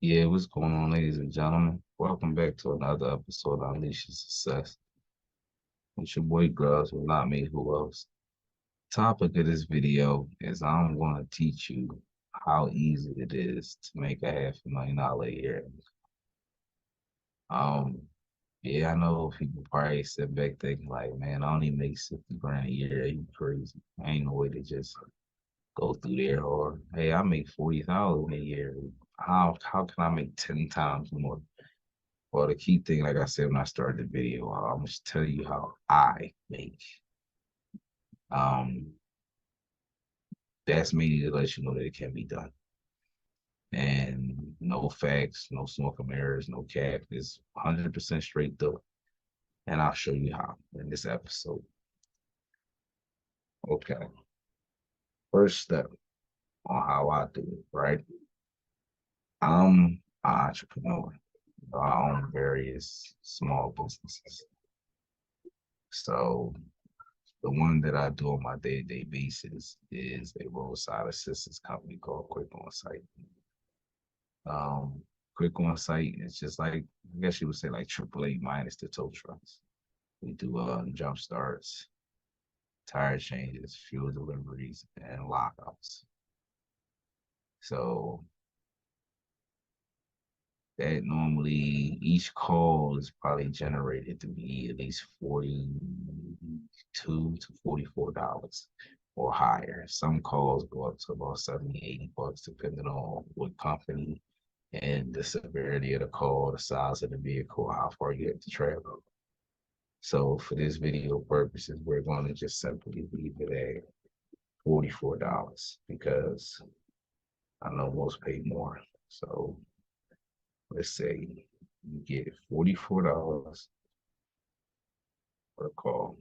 Yeah, what's going on, ladies and gentlemen? Welcome back to another episode of Unleash Your Success. It's your boy Grubs, but not me, who else? Topic of this video is I'm going to teach you how easy it is to make a $500,000 a year. Um, yeah, I know people probably sit back thinking like, man, I only make 60 grand a year. You crazy. Ain't no way to just go through there. Or hey, I make 40,000 a year. How can I make 10 times more? Well, the key thing, like I said when I started the video, I'm just tell you how I make. Um, that's mainly to let you know that it can be done. And no facts, no smoke and mirrors, no cap. It's 100% straight through. And I'll show you how in this episode. Okay. First step on how I do it, right? I'm an entrepreneur. I own various small businesses. So the one that I do on my day-to-day basis is a roadside assistance company called Quick On Site. Um, Quick On Site is just like, I guess you would say like AAA minus the tow trucks. We do jump starts, tire changes, fuel deliveries, and lockouts. So that normally each call is probably generated to be at least 42 to $44 or higher. Some calls go up to about 70, $80 depending on what company and the severity of the call, the size of the vehicle, how far you have to travel. So for this video purposes, we're going to just simply leave it at $44 because I know most pay more. So let's say you get $44 per call.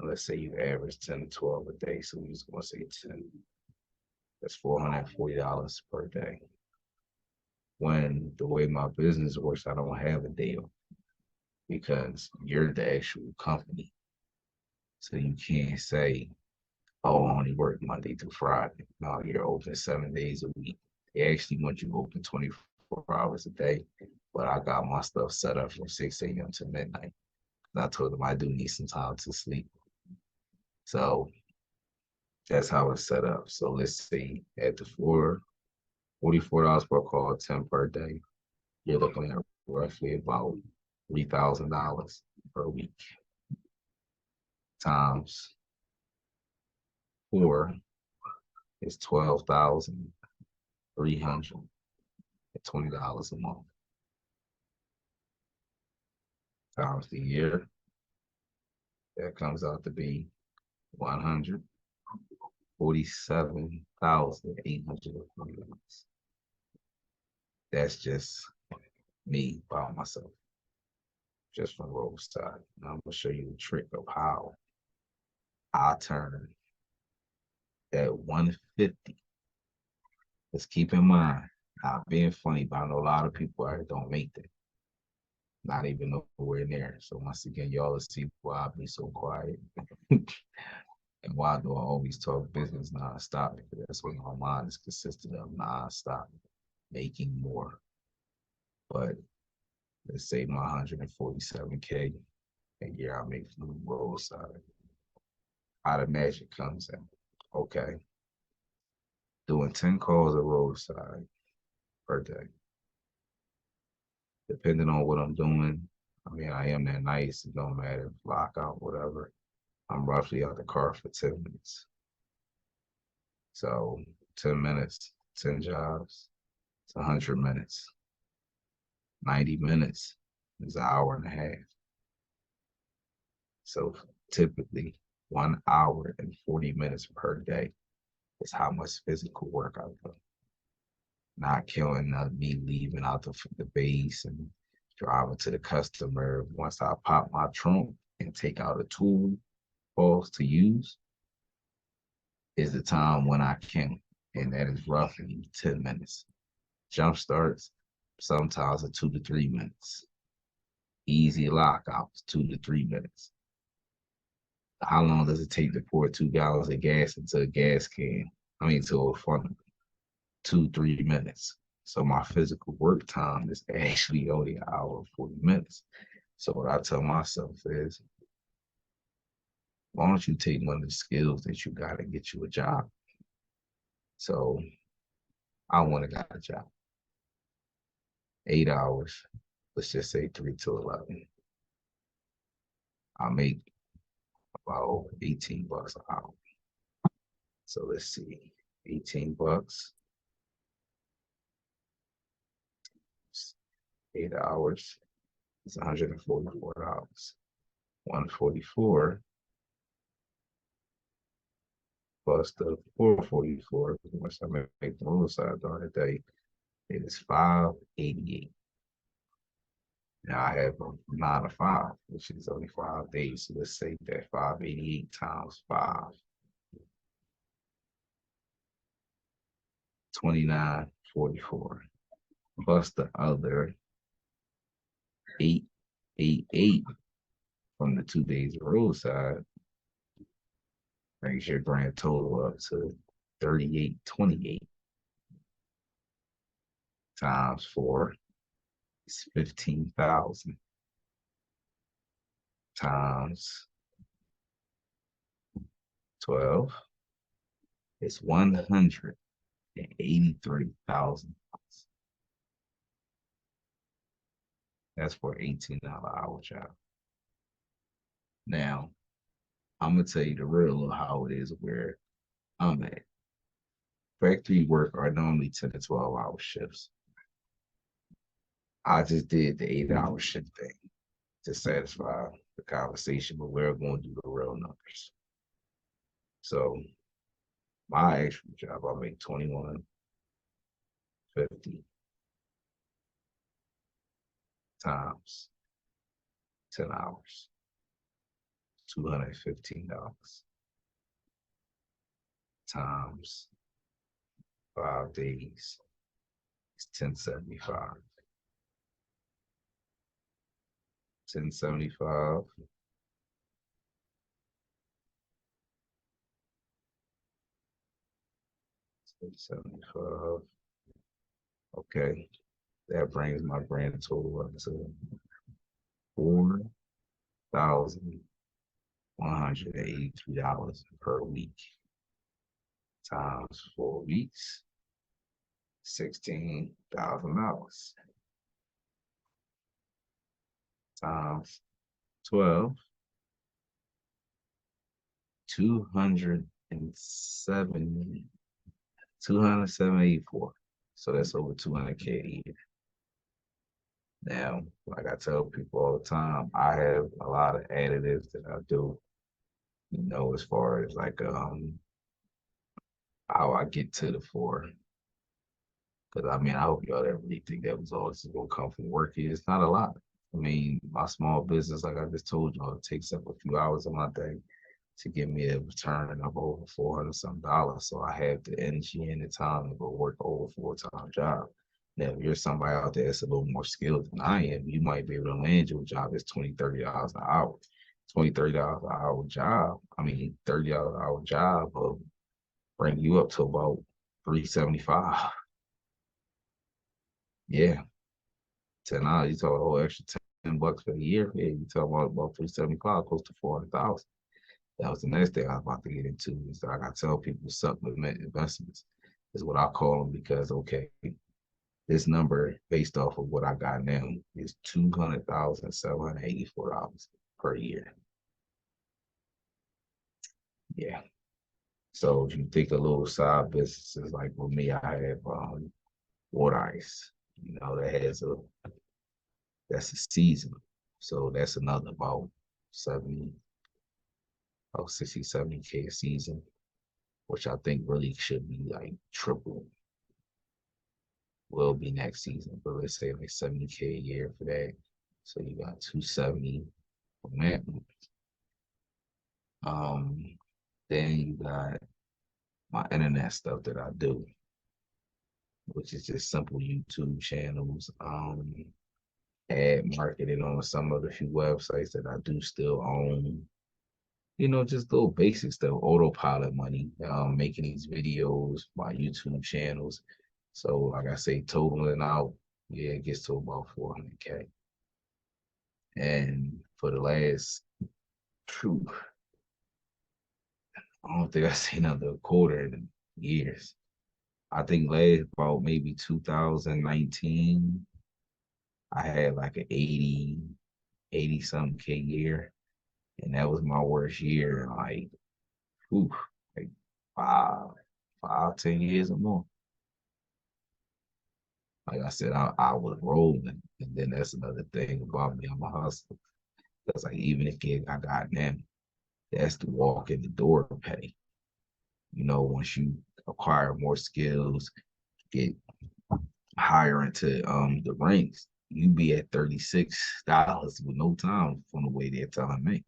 And let's say you average 10 to 12 a day. So we're just going to say 10. That's $440 per day. When the way my business works, I don't have a day off because you're the actual company. So you can't say, oh, I only work Monday through Friday. No, you're open 7 days a week. They actually want you open 24 hours a day. But I got my stuff set up from 6 a.m. to midnight. I told them I do need some time to sleep. So that's how it's set up. So let's see, at the floor, $44 per call, 10 per day. You're looking at roughly about $3,000 per week times four is $12,320 a month times the year. That comes out to be $147,820. That's just me by myself, just from roadside. And I'm gonna show you a trick of how I turn that 150. Let's keep in mind, not being funny, but I know a lot of people out here don't make that. Not even nowhere near. So once again, y'all will see why I be so quiet. And why do I always talk business nonstop? Because that's what my mind is consistent of nonstop, making more. But let's say my 147K a year I make from the roadside. How the magic comes in. Okay. Doing 10 calls at roadside per day. Depending on what I'm doing, I mean, I am that nice. It don't matter, lockout, whatever. I'm roughly out the car for 10 minutes. So 10 minutes, 10 jobs, it's 100 minutes. 90 minutes is an hour and a half. So typically 1 hour and 40 minutes per day is how much physical work I've done. Not killing me leaving out the base and driving to the customer. Once I pop my trunk and take out a tool box to use is the time when I can, and that is roughly 10 minutes. Jump starts, sometimes are 2 to 3 minutes. Easy lockouts, 2 to 3 minutes. How long does it take to pour 2 gallons of gas into a gas can? I mean, to a funnel. 2, 3 minutes. So my physical work time is actually only an hour and 40 minutes. So what I tell myself is, why don't you take one of the skills that you got to get you a job? So I want to got a job, 8 hours, let's just say 3 to 11. I make about 18 bucks an hour. So let's see, 18 bucks, 8 hours, it's $144. 144 plus the 444, which I make the roadside during the day, is 588. Now I have a 9 to 5, which is only 5 days. So let's say that 588 times 5, 2944, plus the other 888 from the 2 days of roadside, brings your grand total up to 3828 times 4 is 15,000 times 12 is 183,000. That's for an $18 hour job. Now, I'm gonna tell you the real how it is where I'm at. Factory work are normally 10 to 12 hour shifts. I just did the 8 hour shift thing to satisfy the conversation, but we're going to do the real numbers. So my actual job, I make 2150 times 10 hours, $215 times 5 days is 1075. 1075 1075. Okay, that brings my grand total up to $4,183 per week times 4 weeks, $16,000 times 12, 270, 284. So that's over 200K a year. Now, like I tell people all the time, I have a lot of additives that I do, as far as like how I get to the four. Because I mean, I hope y'all didn't really think that was all this is gonna come from work. It's not a lot. I mean, my small business, like I just told y'all, it takes up a few hours of my day to give me a return of over 400 some dollars. So I have the energy and the time to go work over 4 time job. Now, if you're somebody out there that's a little more skilled than I am, you might be able to land your job that's $20, $30 an hour. $20, $30 an hour job. I mean, $30 an hour job will bring you up to about 375. Yeah. 10 hours, you talk about a whole extra $10 for the year. Yeah, you talk about 375, close to 400,000. That was the next thing I was about to get into. Is like I tell people supplement investments is what I call them because okay, this number based off of what I got now is $200,784 per year. Yeah. So if you think of little side businesses like with me, I have water ice. That's a season. So that's another about 70, 60, 70K a season, which I think really should be like triple. Will be next season, but let's say like 70K a year for that. So you got 270 from that. Then you got my internet stuff that I do, which is just simple YouTube channels, ad marketing on some of the few websites that I do still own. Just little basic stuff, autopilot money, making these videos, my YouTube channels, So like I say, totaling out, yeah, it gets to about 400K. And for the last, phew, I don't think I've seen another quarter in years. I think last about maybe 2019, I had like an 80 something K year. And that was my worst year in like, whew, like five, 10 years or more. Like I said, I was rolling. And then that's another thing about me. I'm a hustler. Because like even the gig I got now, that's the walk in the door pay. Once you acquire more skills, get higher into the ranks, you be at $36 with no time from the way they're telling me.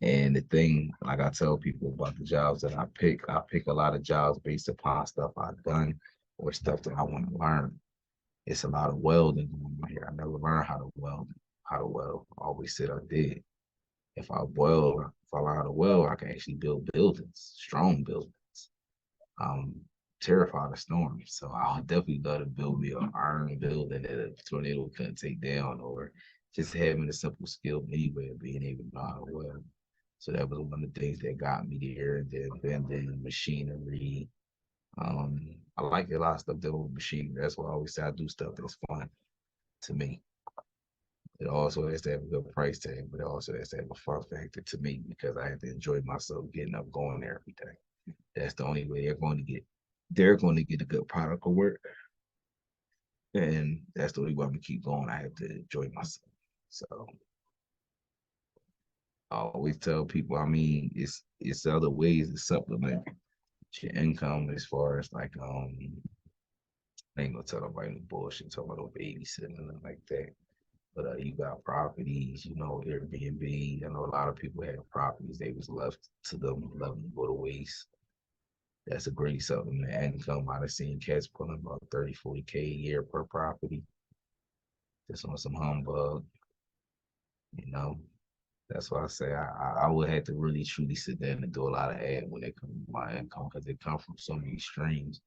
And the thing, like I tell people about the jobs that I pick a lot of jobs based upon stuff I've done or stuff that I want to learn. It's a lot of welding going on here. I never learned how to weld. I always said I did. If I learn how to weld, I can actually build buildings, strong buildings. I'm terrified of storms, so I would definitely love to build me an iron building that a tornado couldn't take down, or just having a simple skill anyway of being able to know how to weld. So that was one of the things that got me there. And then bending machinery. I like a lot of stuff dealing with machinery. That's why I always say I do stuff that's fun to me. It also has to have a good price tag, but it also has to have a fun factor to me because I have to enjoy myself getting up, going there every day. That's the only way they're going to get a good product of work. And that's the only way I'm gonna keep going. I have to enjoy myself. So I always tell people, I mean, it's other ways to supplement your income as far as like I ain't gonna tell nobody no bullshit, talking about no babysitting and nothing like that. But you got properties, Airbnb. I know a lot of people have properties they was left to them, let them go to waste. That's a great supplement income. I've seen cats pulling about 30, 40K a year per property just on some humbug, you know. That's why I say I would have to really truly sit down and do a lot of ad when it comes to my income because it comes from so many streams.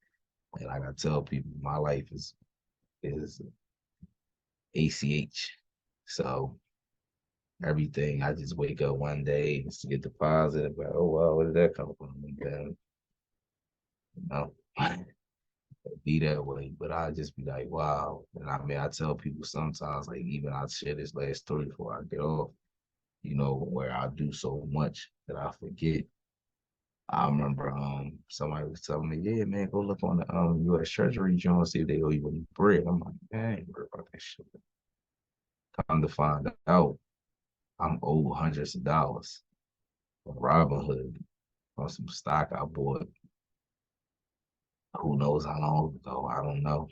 And like I tell people, my life is ACH. So everything, I just wake up one day and get deposited, but oh well, where did that come from? And then, you know, be that way. But I just be like, wow. And I mean, I tell people sometimes, like even I share this last story before I get off, where I do so much that I forget. I remember somebody was telling me, yeah, man, go look on the US Treasury Jones, see if they owe you any bread. I'm like, man, I ain't worried about that shit. Come to find out, I'm owed hundreds of dollars from Robinhood on some stock I bought. Who knows how long ago? I don't know.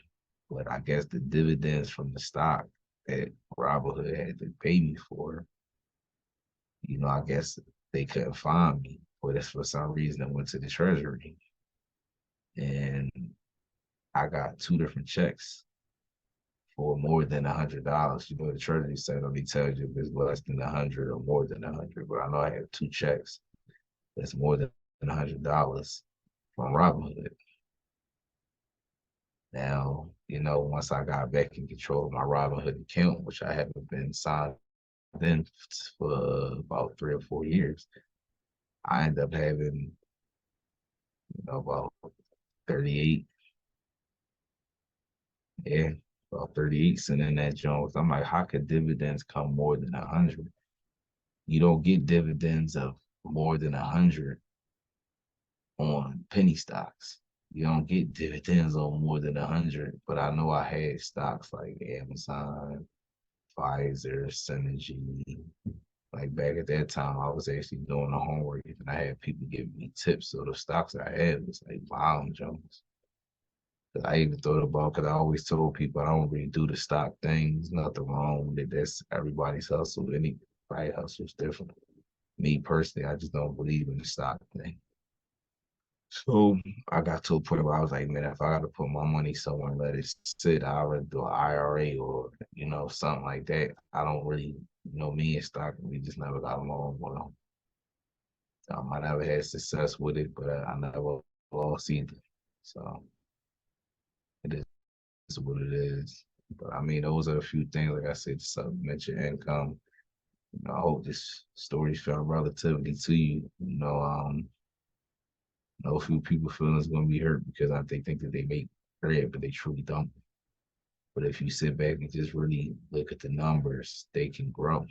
But I guess the dividends from the stock that Robinhood had to pay me for, I guess they couldn't find me. But it's for some reason I went to the Treasury and I got two different checks for more than $100. The Treasury said only tells you if it's less than 100 or more than 100. But I know I have two checks that's more than $100 from Robinhood. Now, once I got back in control of my Robinhood account, which I haven't been signed in for about 3 or 4 years, I end up having, about 38, yeah, about 38 cents in that Jones. I'm like, how could dividends come more than 100? You don't get dividends of more than 100 on penny stocks. You don't get dividends on more than 100, but I know I had stocks like Amazon, Pfizer, Synergy. Like back at that time, I was actually doing the homework and I had people giving me tips. So the stocks I had was like Bond Jones. I even thought about because I always told people I don't really do the stock thing. There's nothing wrong with it. That's everybody's hustle. Anybody hustle's different. Me personally, I just don't believe in the stock thing. So I got to a point where I was like, man, if I got to put my money somewhere and let it sit, I'd rather do an IRA or, something like that. I don't really, me and stock, we just never got along well. I never had success with it, but I never lost either. So what it is. But I mean, those are a few things. Like I said, to supplement your income. I hope this story felt relatively to you. No few people feelings gonna be hurt because they think that they make bread, but they truly don't. But if you sit back and just really look at the numbers, they can grow.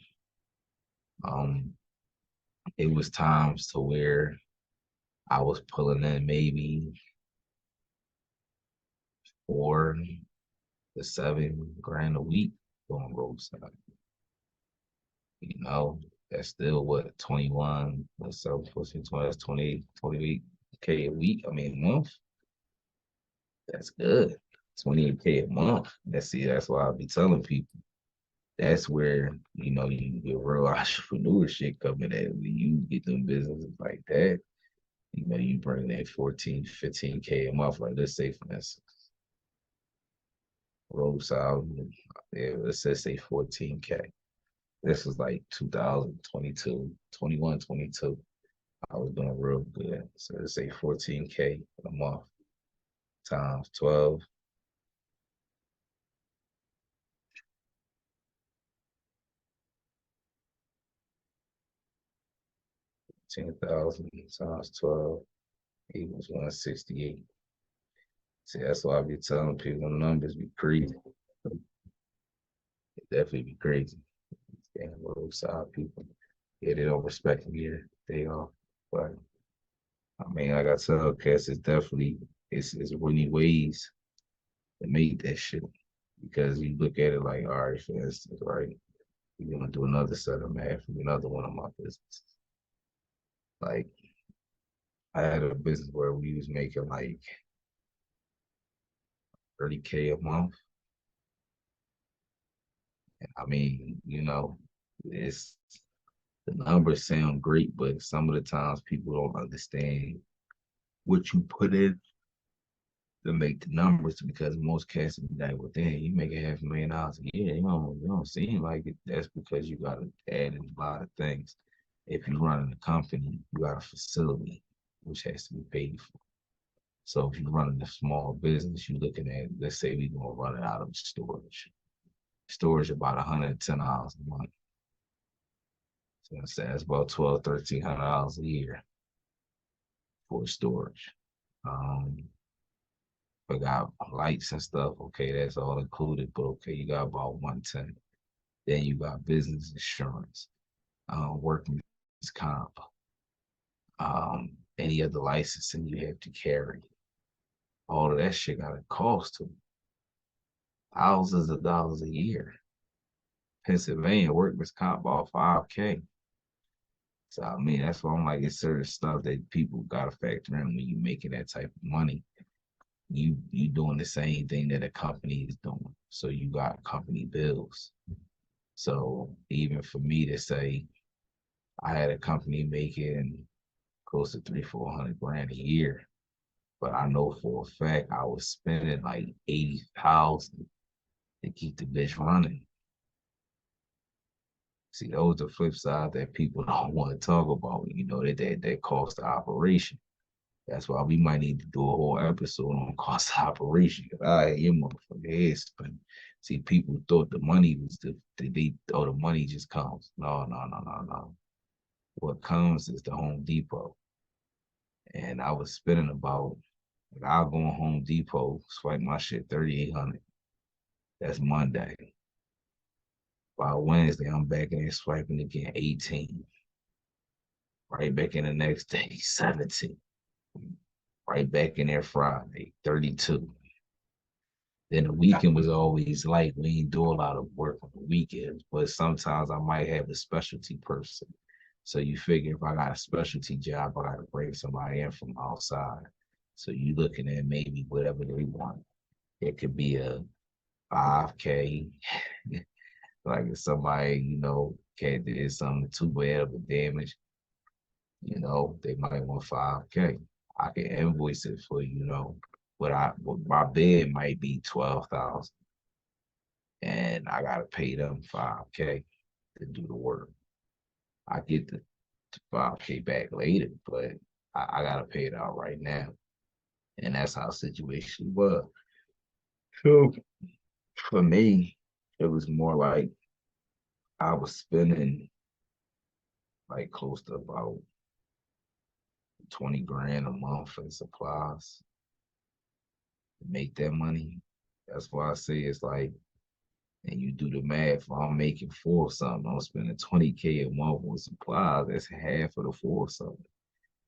Um, it was times to where I was pulling in maybe 4 to 7 grand a week doing roadside. You know, that's still what 21, what's up, 14, 20, that's 28K a week. I mean, a month. That's good. 28K a month. That's why I'll be telling people. That's where, you get real entrepreneurship coming at when you get them businesses like that. You bring that 14, 15K a month, like let's say for instance, roadside, yeah, let's just say 14K. This was like 2022, 21, 22. I was doing real good. So let's say 14K a month times 12, 10,000 times 12 equals 168. See, that's why I be telling people the numbers be crazy. It definitely be crazy. Damn roadside people. Yeah, they don't respect me here. They are. But I mean, like I tell cats, it's really ways to make that shit. Because you look at it like, all right, for instance, right? You're gonna do another set of math from another one of my businesses. Like I had a business where we was making like 30K a month. I mean, it's the numbers sound great, but some of the times people don't understand what you put in to make the numbers because most cats be like, well, damn, you make $500,000 a year. You don't seem like it. That's because you got to add in a lot of things. If you're running a company, you got a facility, which has to be paid for. So if you're running a small business, you're looking at, let's say we're going to run it out of storage. Storage about $110 a month. So that's about $1,200, $1,300 a year for storage. Um, Got lights and stuff. Okay, that's all included. But okay, you got about 110. Then you got business insurance, workman's comp, any other licensing you have to carry. All of that shit got a cost to thousands of dollars a year. Pennsylvania workman's comp about 5K. So I mean, that's why I'm like, it's certain stuff that people gotta factor in when you making that type of money. You doing the same thing that a company is doing. So you got company bills. So even for me to say I had a company making close to 300, 400 grand a year, but I know for a fact I was spending like 80,000 to keep the bitch running. See, those are the flip side that people don't want to talk about. That cost of operation. That's why we might need to do a whole episode on cost of operation. Cause I had your motherfucking head spin. See, people thought the money was they thought the money just comes. No, no, no, no, no. What comes is the Home Depot. And I was spending about, like, I'll go on Home Depot, swipe my shit 3,800. That's Monday. By Wednesday, I'm back in there swiping again 18. Right back in the next day, 17. Right back in there Friday, 32. Then the weekend was always light. We ain't do a lot of work on the weekends, but sometimes I might have a specialty person. So you figure if I got a specialty job, I gotta bring somebody in from outside. So you looking at maybe whatever they want. It could be a 5K, like if somebody, cat did something too bad of a damage, they might want 5K. I can invoice it for but my bid might be 12,000, and I gotta pay them 5K to do the work. I get the 5K back later, but I gotta pay it out right now, and that's how the situation was. So for me, it was more like I was spending like close to about 20 grand a month in supplies to make that money. That's why I say it's like, and you do the math, if I'm making four or something, I'm spending 20K a month on supplies, that's half of the four or something.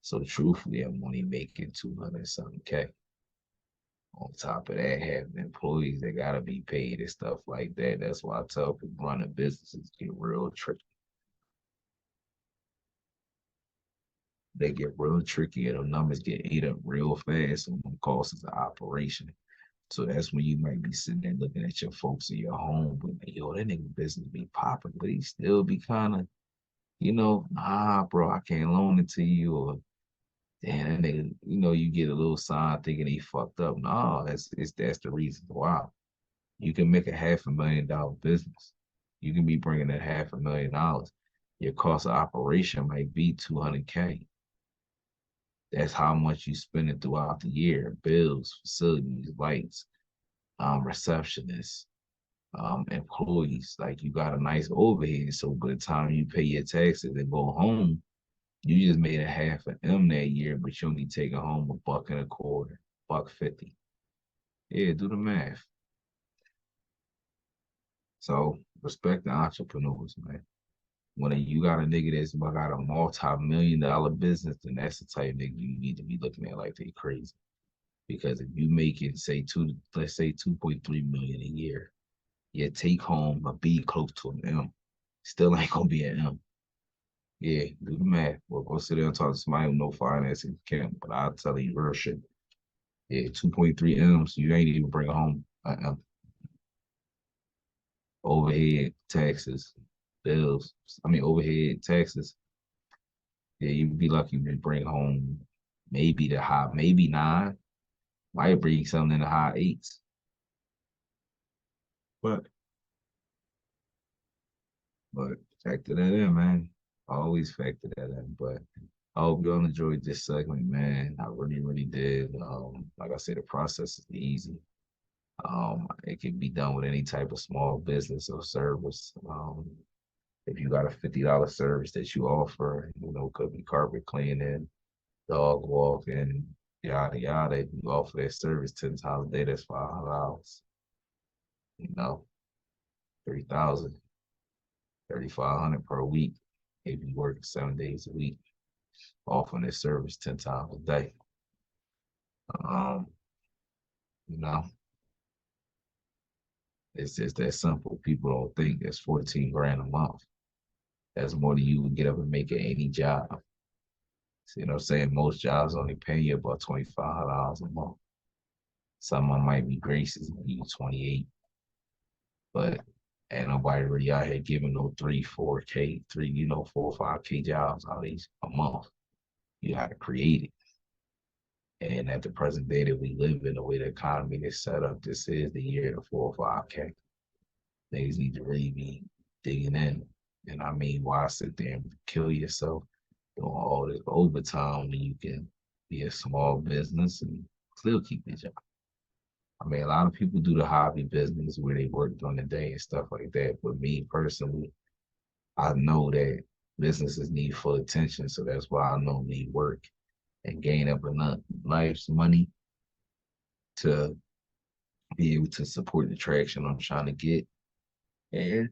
So truthfully, I'm only making 200 something K. On top of that, having employees that gotta be paid and stuff like that. That's why I tell people running businesses get real tricky. They get real tricky and the numbers get ate up real fast on the costs of the operation. So that's when you might be sitting there looking at your folks in your home, but like, yo, that nigga business be popping, but he still be kind of, nah, bro, I can't loan it to you, or damn, that nigga, you get a little sign thinking he fucked up. No, that's the reason why. You can make a $500,000 business. You can be bringing in $500,000. Your cost of operation might be 200K. That's how much you spend it throughout the year. Bills, facilities, lights, receptionists, employees. Like you got a nice overhead. So by the time you pay your taxes and go home, you just made a half an M that year, but you only taking home a buck and a quarter, buck 50. Yeah, do the math. So respect the entrepreneurs, man. When you got a nigga that's got a multi-million-dollar business, then that's the type of nigga you need to be looking at like they crazy. Because if you make it, let's say 2.3 million a year, your take home a B close to an M. Still ain't gonna be an M. Yeah, do the math. Well, go sit there and talk to somebody who know finance and can, but I'll tell you real shit. Yeah, 2.3 M's, you ain't even bring home an M. Overhead, taxes, bills. Overhead, taxes. Yeah, you'd be lucky to bring home maybe nine, might bring something in the high eights. But but factor that in, man. Always factor that in. But I hope y'all enjoyed this segment, man. I really, really did. Like I said, the process is easy. It can be done with any type of small business or service. If you got a $50 service that you offer, could be carpet cleaning, dog walking, yada yada. If you offer that service 10 times a day, that's $500. You know, 3,000, 3,500 per week. If you work 7 days a week, offering this service 10 times a day. Um, you know, it's just that simple. People don't think that's 14 grand a month. That's more than you would get up and make at any job. So, you know what I'm saying? Most jobs only pay you about $2,500 a month. Some of them might be graces, maybe 28, but ain't nobody really out here giving no 3, 4K, 4, 5K jobs out these a month. You got to create it. And at the present day that we live in, the way the economy is set up, this is the year of 4 or 5K. Niggas need to really be digging in. And I mean, why sit there and kill yourself doing all this overtime when you can be a small business and still keep your job? I mean, a lot of people do the hobby business where they work during the day and stuff like that. But me personally, I know that businesses need full attention. So that's why I know need work and gain up enough life's money to be able to support the traction I'm trying to get. And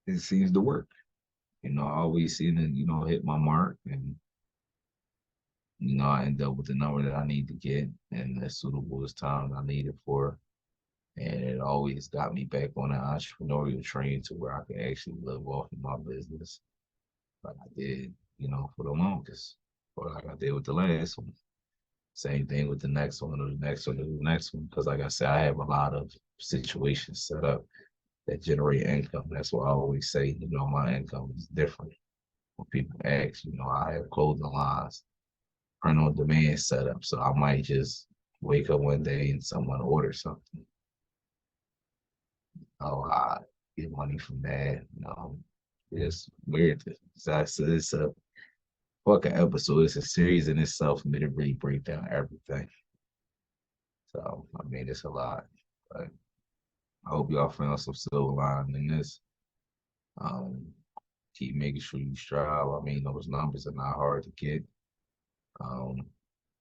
it seems to work. I always seem to, hit my mark and, I end up with the number that I need to get and as suitable as time I need it for. And it always got me back on an entrepreneurial train to where I can actually live off of my business like I did, for the longest, or like I did with the last one. Same thing with the next one or the next one or the next one. Because like I said, I have a lot of situations set up that generate income. That's why I always say, my income is different. When people ask, I have clothing lines, print on demand set up. So I might just wake up one day and someone order something. Oh, I get money from that. It's weird. It's a fucking episode. It's a series in itself for me to really break down everything. So I mean, it's a lot, but I hope y'all found some silver lining in this. Um, keep making sure you strive. I mean, those numbers are not hard to get. Um,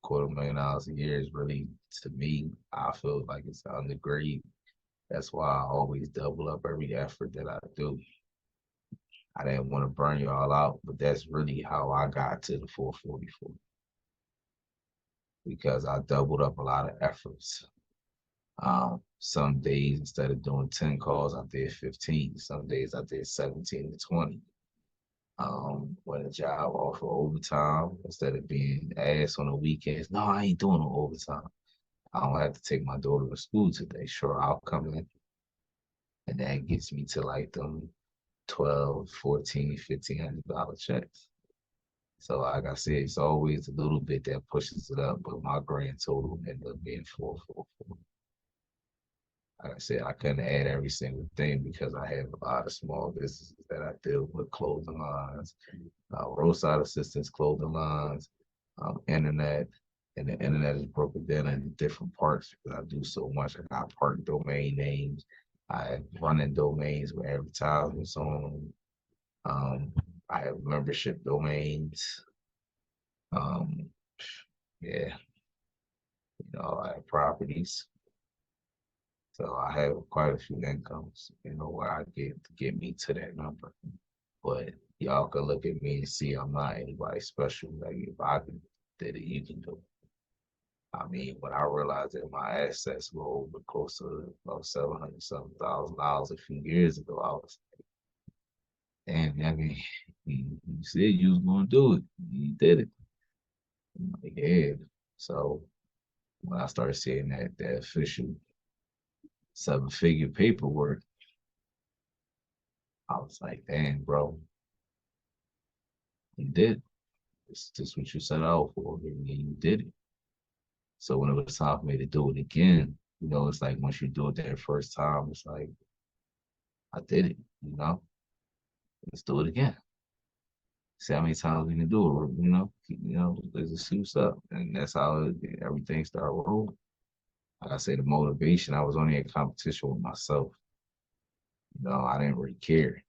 $250,000 a year is really, to me, I feel like it's undergrade. That's why I always double up every effort that I do. I didn't want to burn y'all out, but that's really how I got to the 444 because I doubled up a lot of efforts. Some days instead of doing 10 calls, I did 15. Some days I did 17 to 20. When a job offer overtime, instead of being asked on the weekends, no, I ain't doing no overtime. I don't have to take my daughter to school today. Sure, I'll come in. And that gets me to like them 12, 14, $1,500 checks. So like I said, it's always a little bit that pushes it up, but my grand total ended up being 444. Like I said, I couldn't add every single thing because I have a lot of small businesses that I deal with, clothing lines, roadside assistance, clothing lines, internet, and the internet is broken down into different parts because I do so much. I got part domain names, I have running domains with advertisements on. Um, I have membership domains. Um, yeah, I have properties. So I have quite a few incomes, where I get to get me to that number. But y'all can look at me and see I'm not anybody special. Like if I can did it, you can do it. I mean, when I realized that my assets were over close to about 700 something $1,000 a few years ago, I was damn, I mean, you said you was gonna do it. You did it. I'm like, yeah. So when I started seeing that official 7-figure paperwork, I was like, damn, bro, you did. It's just what you set out for, and you did it. So when it was time for me to do it again, it's like once you do it that first time, it's like I did it. Let's do it again. See how many times we can do there's a suits up, and that's how everything started rolling. Like I say, the motivation, I was only in competition with myself. I didn't really care.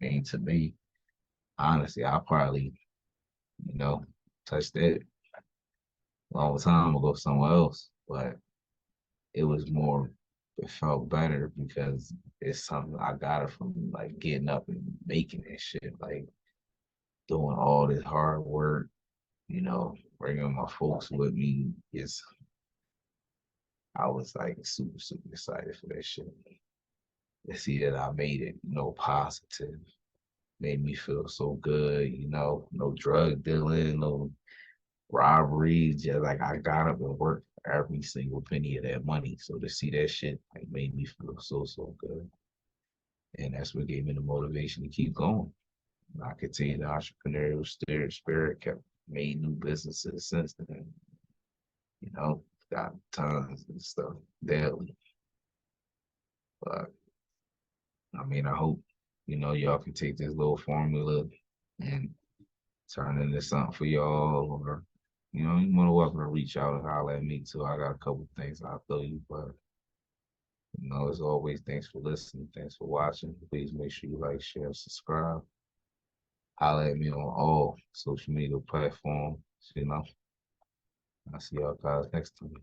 I mean, to me, honestly, I probably, you know, touched that a long time ago somewhere else, but it was more, it felt better because it's something I got it from like getting up and making that shit, like doing all this hard work, bringing my folks with me. I was like super, super excited for that shit. To see that I made it, positive, made me feel so good, no drug dealing, no robberies, just like I got up and worked for every single penny of that money. So to see that shit like made me feel so, so good. And that's what gave me the motivation to keep going. I continued the entrepreneurial spirit, kept made new businesses since then, you know, got tons and stuff daily. But I mean, I hope, y'all can take this little formula and turn into something for y'all, or, you want to welcome to reach out and holler at me too. I got a couple things I'll tell you, but, as always, thanks for listening. Thanks for watching. Please make sure you like, share, subscribe. Holler at me on all social media platforms. I'll see y'all guys next time.